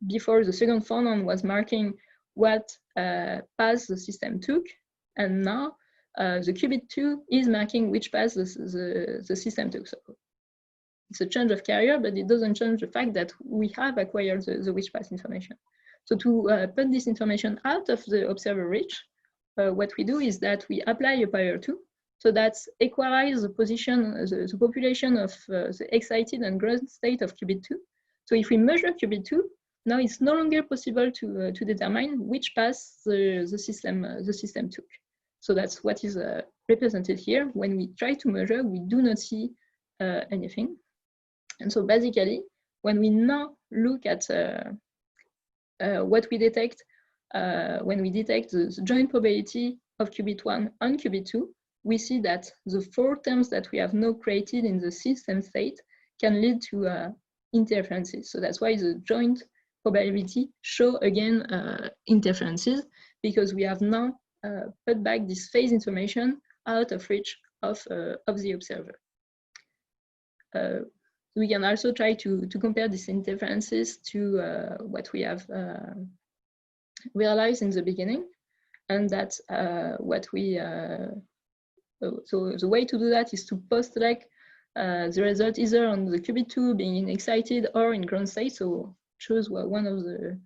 Before, the second phonon was marking what path the system took, and now the qubit 2 is marking which path the system took. So it's a change of carrier, but it doesn't change the fact that we have acquired the which path information. So to put this information out of the observer reach, what we do is that we apply a power 2. So that's equalize the position, the population of the excited and ground state of qubit 2. So if we measure qubit 2, now it's no longer possible to determine which path the system took. So that's what is represented here. When we try to measure, we do not see anything. And so basically, when we now look at what we detect, when we detect the joint probability of qubit 1 and qubit 2, we see that the 4 terms that we have now created in the system state can lead to interferences. So that's why the joint probability show again interferences, because we have now put back this phase information out of reach of the observer. We can also try to compare these interferences to what we have realized in the beginning, and that's what we. So the way to do that is to postulate the result either on the qubit 2 being excited or in ground state. So choose one of the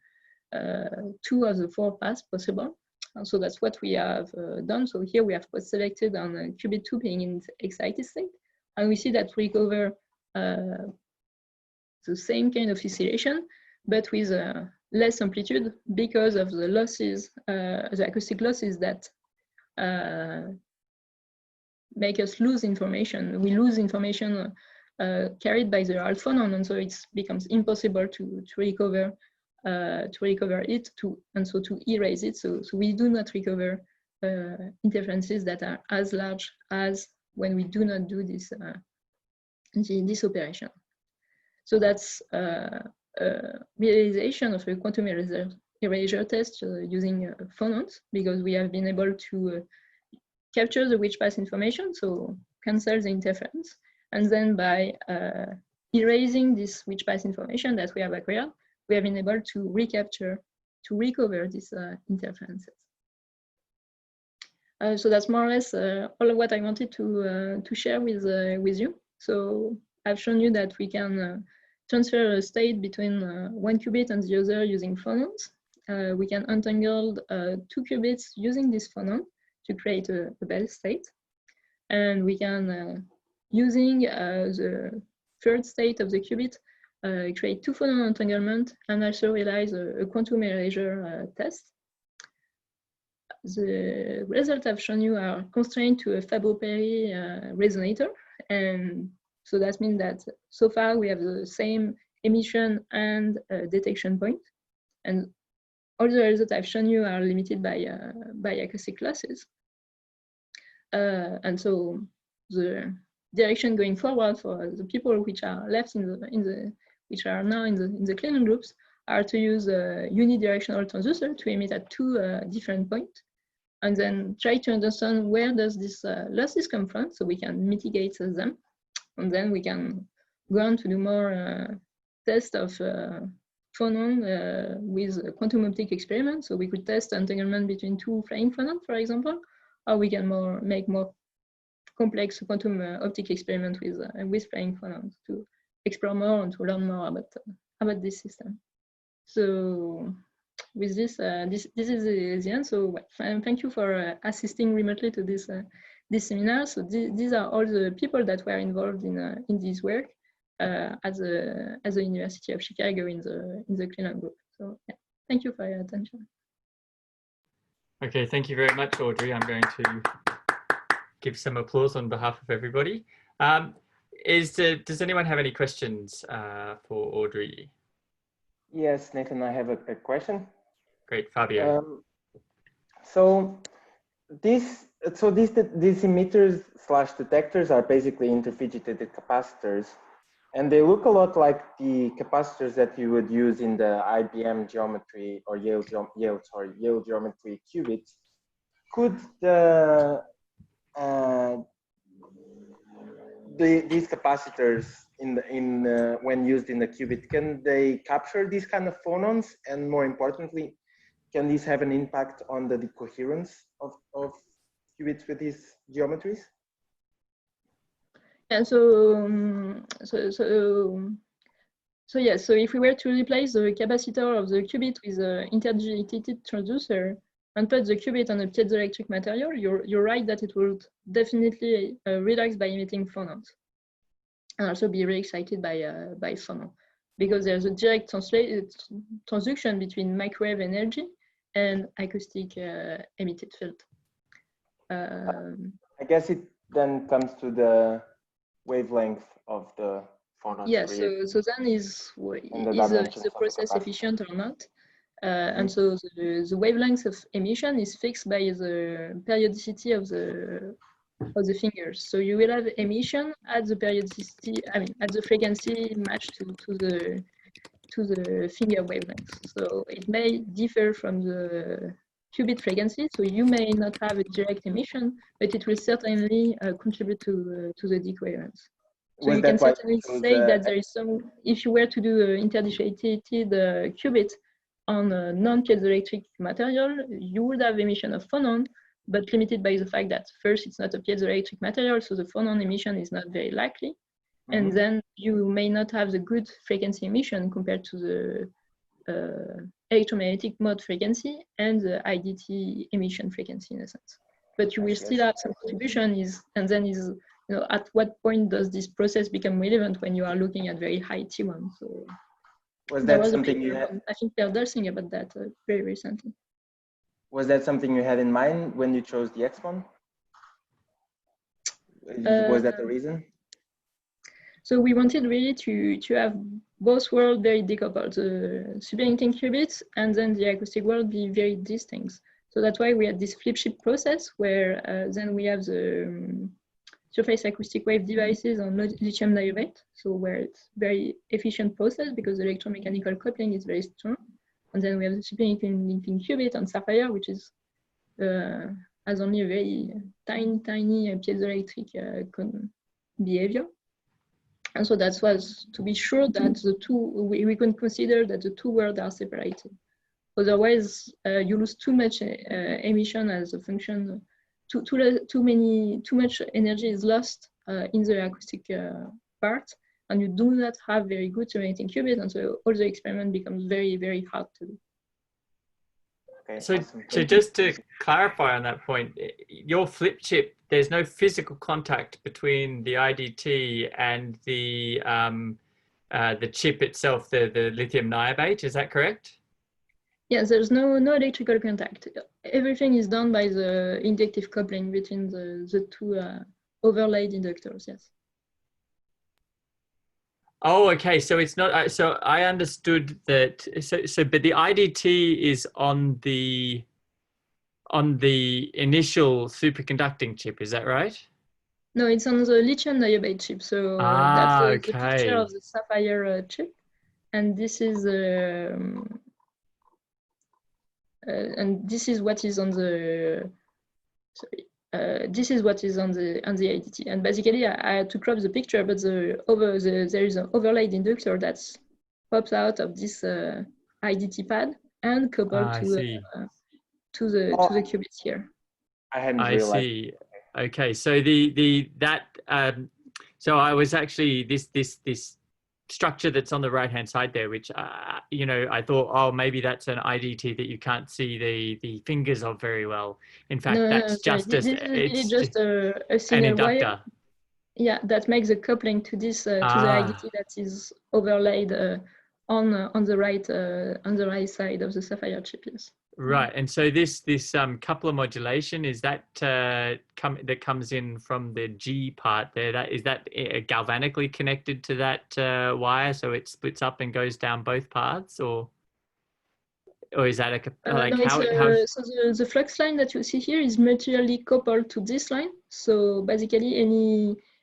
2 of the 4 paths possible. And so that's what we have done. So here we have selected on qubit 2 being in excited state, and we see that we recover the same kind of oscillation, but with less amplitude because of the losses, the acoustic losses that make us lose information. We lose information carried by the phonon, and so it becomes impossible to recover it, and so to erase it. So we do not recover interferences that are as large as when we do not do this this operation. So that's realization of a quantum erasure test using phonons, because we have been able to capture the which path information, so cancel the interference, and then by erasing this which path information that we have acquired, we have been able to recover these interferences. So that's more or less all of what I wanted to share with you. So I've shown you that we can transfer a state between one qubit and the other using phonons. We can untangle 2 qubits using this phonon to create a Bell state. And we can, using the third state of the qubit, create 2 phonon entanglement and also realize a quantum erasure test. The results I've shown you are constrained to a Fabry-Perry resonator. And so that means that so far we have the same emission and detection point. And all the results I've shown you are limited by acoustic losses. And so the direction going forward for the people which are left which are now in the cleaning groups are to use a unidirectional transducer to emit at two different points, and then try to understand where does this losses come from, so we can mitigate them, and then we can go on to do more tests of phonon with a quantum optic experiment. So we could test entanglement between two flying phonons, for example, or we can make more complex quantum optic experiment with flying phonons to explore more and to learn more about this system. So with this, this is the end. So thank you for assisting remotely to this seminar. So these are all the people that were involved in this work at the University of Chicago in the cleanup group. So yeah, thank you for your attention. Okay, thank you very much, Audrey. I'm going to give some applause on behalf of everybody. Does anyone have any questions for Audrey? Yes, Nathan, I have a question. Great, Fabio. So these emitters / detectors are basically interfigurated capacitors, and they look a lot like the capacitors that you would use in the IBM geometry or Yale geometry qubits. Could these capacitors when used in the qubit, can they capture these kind of phonons? And more importantly, can these have an impact on the coherence of qubits with these geometries? And so yes, so if we were to replace the capacitor of the qubit with an interdigitated transducer and put the qubit on a piezoelectric material, you're right that it would definitely relax by emitting phonons, and also be re-excited by phonon, because there's a direct transduction between microwave energy and acoustic emitted field. I guess it then comes to the wavelength of the phonons. Yeah, so then is the process efficient or not? And so the wavelength of emission is fixed by the periodicity of the fingers. So you will have emission at the periodicity, at the frequency matched to the finger wavelength. So it may differ from the qubit frequency. So you may not have a direct emission, but it will certainly contribute to the decoherence. So you can certainly say that there is some, if you were to do an interdigitated qubit on a non-piezoelectric material, you would have emission of phonon, but limited by the fact that first, it's not a piezoelectric material, so the phonon emission is not very likely. And then you may not have the good frequency emission compared to the electromagnetic mode frequency and the IDT emission frequency in a sense. But you will still have some contribution and then at what point does this process become relevant when you are looking at very high T1? So was that something you had? I think they're discussing about that very recently. Was that something you had in mind when you chose the X1? Was that the reason? So we wanted really to have both worlds very decoupled, the superconducting qubits and then the acoustic world be very distinct. So that's why we had this flip chip process where then we have the surface acoustic wave devices on lithium niobate, so where it's very efficient process because the electromechanical coupling is very strong. And then we have the superconducting qubit on Supérieure, which is has only a very tiny piezoelectric behavior. And so that was to be sure that the two, we can consider that the two worlds are separated. Otherwise, you lose too much emission as a function. Too much energy is lost in the acoustic part, and you do not have very good superconducting qubits, and so all the experiment becomes very, very hard to do. Okay, so, awesome. so just to clarify on that point, your flip chip, there's no physical contact between the IDT and the chip itself, the lithium niobate. Is that correct? Yes, there's no electrical contact. Everything is done by the inductive coupling between the two overlaid inductors. Yes. Oh, okay. So it's not. So I understood that. But the IDT is on the initial superconducting chip. Is that right? No, it's on the lithium niobate chip. So that's Ah, the picture okay. of the sapphire chip, and this is what is on the. Sorry. This is what is on the IDT, and basically I had to crop the picture, but there is an overlaid inductor that pops out of this IDT pad and coupled I to see. the qubits here. I hadn't I realized. see. Okay. So so I was actually this structure that's on the right hand side there, which I thought, oh, maybe that's an IDT that you can't see the fingers of very well. In fact, No, that's sorry. just This is really just a an single wire. inductor. Yeah, that makes a coupling to this to the IDT that is overlaid on the right side of the sapphire chip. Yes. Right, and so this coupler modulation, is that that comes in from the G part there. Is that galvanically connected to that wire, so it splits up and goes down both paths, or is that like no, how? so the flux line that you see here is materially coupled to this line. So basically,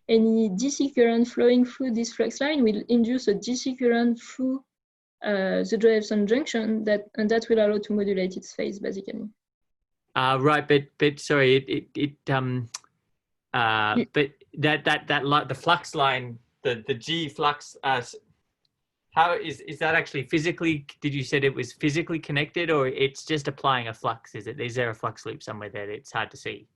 any DC current flowing through this flux line will induce a DC current through the Josephson junction, and that will allow to modulate its phase basically. Right, but sorry, but that the flux line, the G flux. How is that actually physically? Did you said it was physically connected, or it's just applying a flux? Is there a flux loop somewhere there that it's hard to see?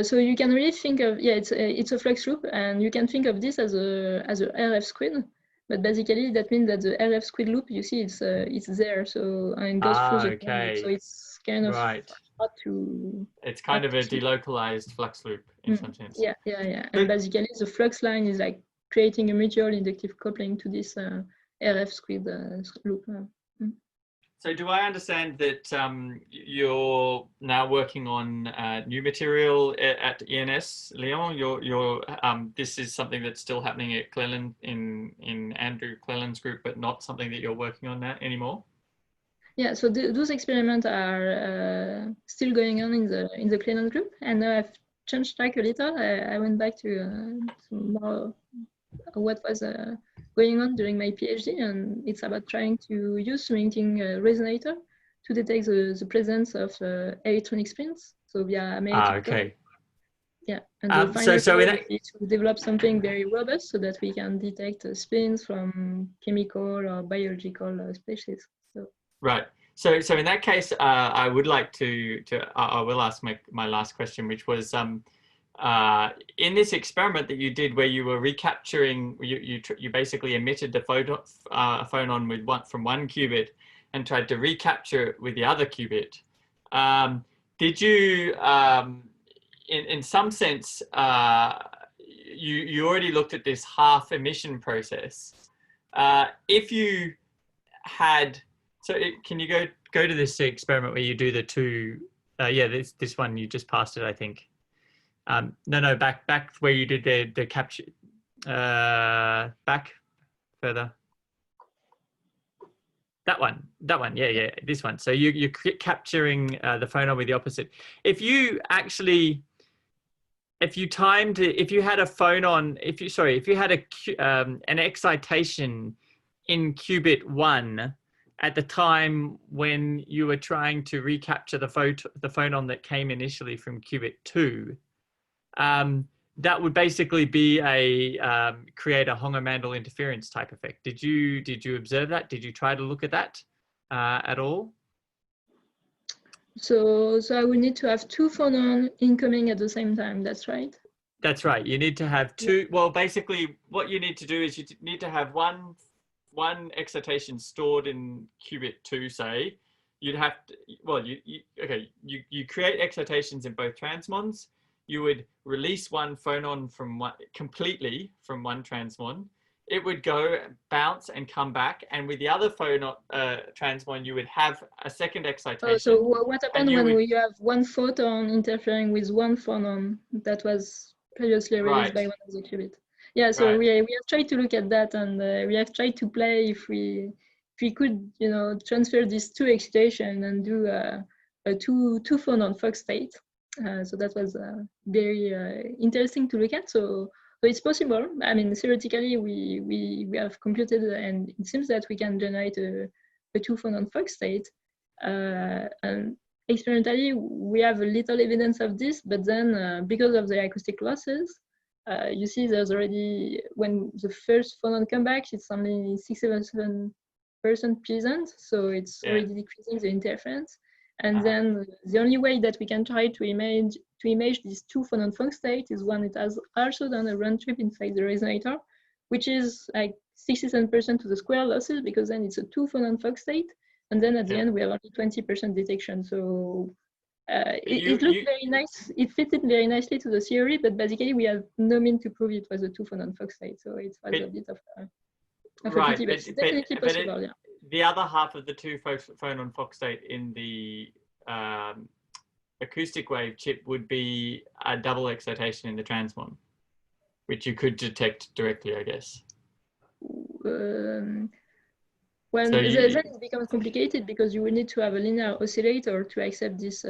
So you can really think of it's a flux loop, and you can think of this as a RF squid. But basically, that means that the RF squid loop, you see, it's there, so and goes through the okay. so it's kind of right. hard to. It's kind of a delocalized flux loop in some sense. Yeah. And basically, the flux line is like creating a mutual inductive coupling to this RF squid loop. So do I understand that you're now working on new material at ENS Lyon? This is something that's still happening at Cleland in Andrew Cleland's group, but not something that you're working on that anymore? Yeah, so those experiments are still going on in the Cleland group, and I've changed track a little. I went back to more what was going on during my PhD, and it's about trying to use simulating resonator to detect the presence of electronic spins. So via magnetic okay. Yeah, and the final goal is to develop something very robust so that we can detect spins from chemical or biological species. So. Right. So in that case, I would like I will ask my last question, which was in this experiment that you did where you were recapturing, you basically emitted the phonon from one qubit and tried to recapture it with the other qubit. Did you, in some sense, you already looked at this half emission process. If you had, can you go to this experiment where you do the two? This one you just passed it, I think. No, back where you did the capture. Back further. That one, yeah, this one. So you're capturing the phonon with the opposite. If you had a phonon, if you had an excitation in qubit 1 at the time when you were trying to recapture the phonon that came initially from qubit 2, that would basically be create a Honger-Mandel interference type effect. Did you observe that? Did you try to look at that at all? So I will need to have two phonons incoming at the same time. That's right. That's right. You need to have two. Well, basically, what you need to do is you need to have one excitation stored in qubit 2. Say, you'd have to. Well, you create excitations in both transmons. You would release one phonon completely from one transmon. It would go, bounce, and come back. And with the other phonon transmon, you would have a second excitation. Oh, so what happened when you have one photon interfering with one phonon that was previously released by one of the qubits? Yeah, so Right. we have tried to look at that, and we have tried to play if we could, you know, transfer these two excitation and do a two-phonon Fock state. So that was very interesting to look at. So it's possible. I mean, theoretically, we have computed, and it seems that we can generate a two-phonon Fock state. And experimentally, we have a little evidence of this, but then because of the acoustic losses, you see there's already, when the first phonon come back, it's only 6-7% present, so it's already decreasing the interference. And then the only way that we can try to image this two-phonon Fock state is when it has also done a round trip inside the resonator, which is like 67% to the square losses, because then it's a two-phonon Fock state, and then at the end we have only 20% detection. So it looked very nice. It fitted very nicely to the theory, but basically we have no means to prove it was a two-phonon Fock state. So it was a bit of a pity, but it's definitely possible. Yeah. The other half of the two-phonon Fock state in the acoustic wave chip would be a double excitation in the transmon, which you could detect directly, I guess. Well, so then it becomes complicated because you will need to have a linear oscillator to accept this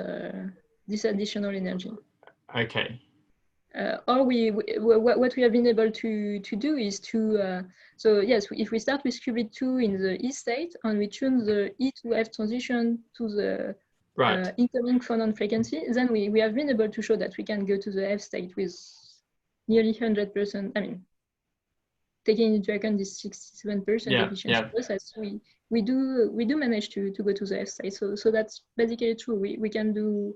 this additional energy. Okay. Or what we have been able to do is to so yes, if we start with qubit 2 in the E state and we tune the E to F transition to the incoming phonon frequency, then we have been able to show that we can go to the F state with nearly 100%. I mean, taking into account this 67% efficiency process, we do manage to go to the F state. So that's basically true. We can do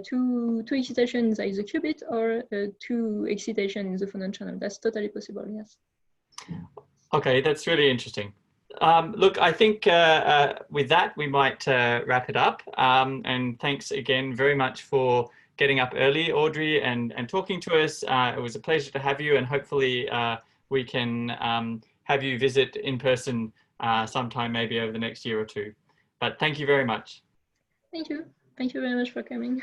two excitations inside the qubit or two excitation in the phonon channel. That's totally possible. Yes. Okay, that's really interesting. Look, I think with that we might wrap it up. And thanks again very much for getting up early, Audrey, and talking to us. It was a pleasure to have you, and hopefully we can have you visit in person sometime, maybe over the next year or two. But thank you very much. Thank you. Thank you very much for coming.